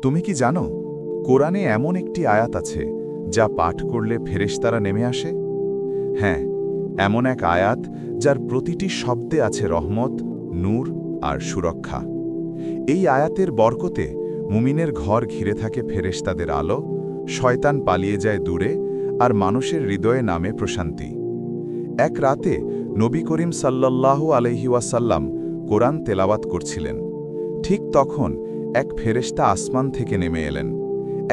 তুমি কি জানো, কোরআনে এমন একটি আয়াত আছে যা পাঠ করলে ফেরেশতারা নেমে আসে? হ্যাঁ, এমন এক আয়াত যার প্রতিটি শব্দে আছে রহমত, নূর আর সুরক্ষা। এই আয়াতের বরকতে মুমিনের ঘর ঘিরে থাকে ফেরেশতাদের আলো, শয়তান পালিয়ে যায় দূরে, আর মানুষের হৃদয়ে নামে প্রশান্তি। এক রাতে নবী করিম সাল্লাল্লাহু আলাইহি ওয়াসাল্লাম কোরআন তেলাওয়াত করছিলেন। ঠিক তখন এক ফেরেশতা আসমান থেকে নেমে এলেন,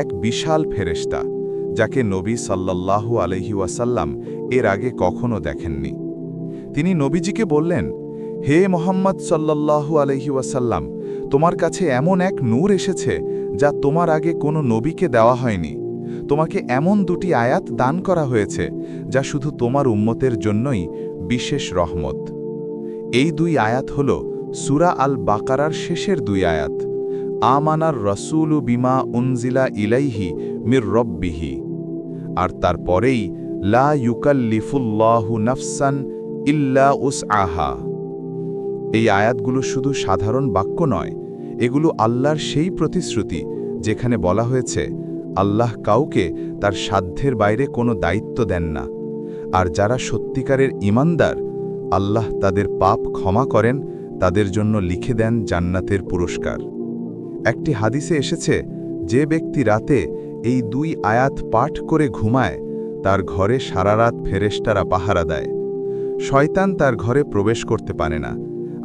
এক বিশাল ফেরেশতা, যাকে নবী সাল্লাল্লাহু আলাইহি ওয়াসাল্লাম এর আগে কখনো দেখেননি। তিনি নবীজিকে বললেন, হে মোহাম্মদ সাল্লাল্লাহু আলাইহি ওয়াসাল্লাম, তোমার কাছে এমন এক নূর এসেছে যা তোমার আগে কোনো নবীকে দেওয়া হয়নি। তোমাকে এমন দুটি আয়াত দান করা হয়েছে যা শুধু তোমার উম্মতের জন্যই বিশেষ রহমত। এই দুই আয়াত হল সূরা আল বাকারার শেষের দুই আয়াত, আমানার রসুলু বিমা উনজিলা ইলাইহি মির রব্বিহি, আর তারপরেই লা ইউকাল্লিফুল্লাহু নাফসান ইল্লা উসআহা। এই আয়াতগুলো শুধু সাধারণ বাক্য নয়, এগুলো আল্লাহর সেই প্রতিশ্রুতি যেখানে বলা হয়েছে আল্লাহ কাউকে তার সাধ্যের বাইরে কোনো দায়িত্ব দেন না, আর যারা সত্যিকারের ঈমানদার আল্লাহ তাদের পাপ ক্ষমা করেন, তাদের জন্য লিখে দেন জান্নাতের পুরস্কার। একটি হাদিসে এসেছে, যে ব্যক্তি রাতে এই দুই আয়াত পাঠ করে ঘুমায় তার ঘরে সারা রাত ফেরেশতারা পাহারা দেয়। শয়তান তার ঘরে প্রবেশ করতে পারে না,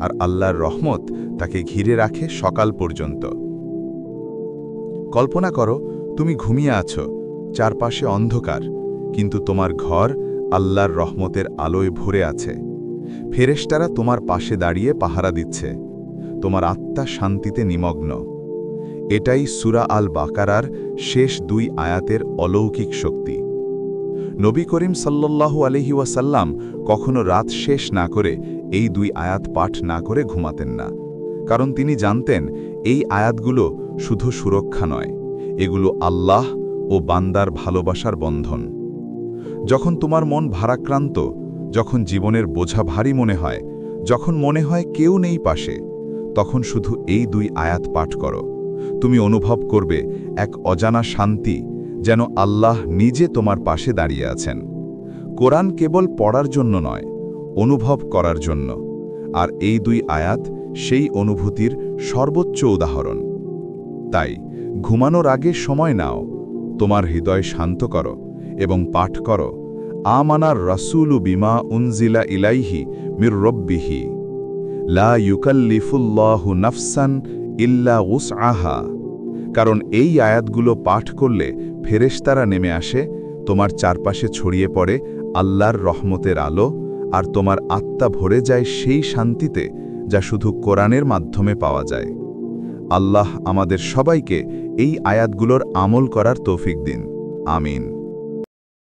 আর আল্লাহর রহমত তাকে ঘিরে রাখে সকাল পর্যন্ত। কল্পনা করো, তুমি ঘুমিয়ে আছো, চারপাশে অন্ধকার, কিন্তু তোমার ঘর আল্লাহর রহমতের আলোয় ভরে আছে। ফেরেশতারা তোমার পাশে দাঁড়িয়ে পাহারা দিচ্ছে, তোমার আত্মা শান্তিতে নিমগ্ন। এটাই সূরা আল বাকারার শেষ দুই আয়াতের অলৌকিক শক্তি। নবী করিম সাল্লাল্লাহু আলাইহি ওয়াসাল্লাম কখনো রাত শেষ না করে এই দুই আয়াত পাঠ না করে ঘুমাতেন না, কারণ তিনি জানতেন এই আয়াতগুলো শুধু সুরক্ষা নয়, এগুলো আল্লাহ ও বান্দার ভালোবাসার বন্ধন। যখন তোমার মন ভারাক্রান্ত, যখন জীবনের বোঝা ভারী মনে হয়, যখন মনে হয় কেউ নেই পাশে, তখন শুধু এই দুই আয়াত পাঠ করো। তুমি অনুভব করবে এক অজানা শান্তি, যেন আল্লাহ নিজে তোমার পাশে দাঁড়িয়ে আছেন। কোরআন কেবল পড়ার জন্য নয়, অনুভব করার জন্য, আর এই দুই আয়াত সেই অনুভূতির সর্বোচ্চ উদাহরণ। তাই ঘুমানোর আগে সময় নাও, তোমার হৃদয় শান্ত করো এবং পাঠ করো, আমানার রাসূলু বিমা উনজিলা ইলাইহি মির রব্বিহি, লা ইউকাল্লিফুল্লাহু নাফসান ইল্লা উসআহা। কারণ এই আয়াতগুলো পাঠ করলে ফেরেশতারা নেমে আসে, তোমার চারপাশে ছড়িয়ে পড়ে আল্লাহর রহমতের আলো, আর তোমার আত্মা ভরে যায় সেই শান্তিতে যা শুধু কোরআনের মাধ্যমে পাওয়া যায়। আল্লাহ আমাদের সবাইকে এই আয়াতগুলোর আমল করার তৌফিক দিন। আমিন।